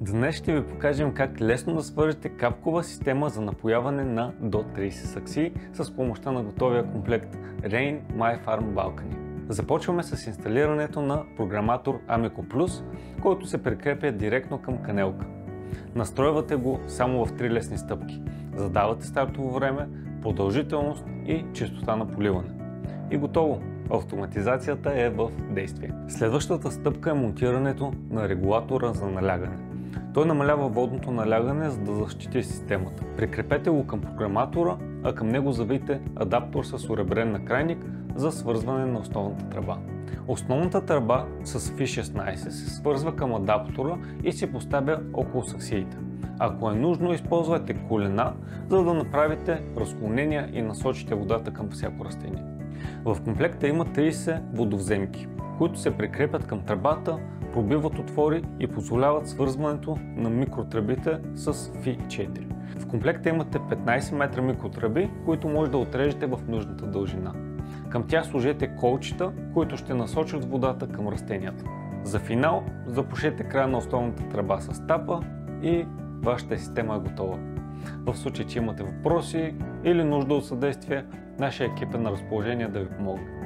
Днес ще ви покажем как лесно да свържете капкова система за напояване на до 30 саксии с помощта на готовия комплект Rain My Farm Balcony. Започваме с инсталирането на програматор Amico Plus, който се прикрепя директно към канелка. Настройвате го само в 3 лесни стъпки. Задавате стартово време, продължителност и честота на поливане. И готово! Автоматизацията е в действие. Следващата стъпка е монтирането на регулатора за налягане. Той намалява водното налягане, за да защити системата. Прикрепете го към програматора, а към него завийте адаптор с оребрен накрайник за свързване на основната тръба. Основната тръба с FI16 се свързва към адаптора и се поставя около саксиите. Ако е нужно, използвайте колена, за да направите разклонения и насочите водата към всяко растение. В комплекта има 30 водовземки, които се прикрепят към тръбата, пробиват отвори и позволяват свързването на микротръбите с FI4. В комплекта имате 15 метра микротръби, които може да отрежете в нужната дължина. Към тях сложете колчета, които ще насочат водата към растенията. За финал запушете края на основната тръба с тапа и вашата система е готова. В случай, че имате въпроси или нужда от съдействие, нашия екип е на разположение да ви помогне.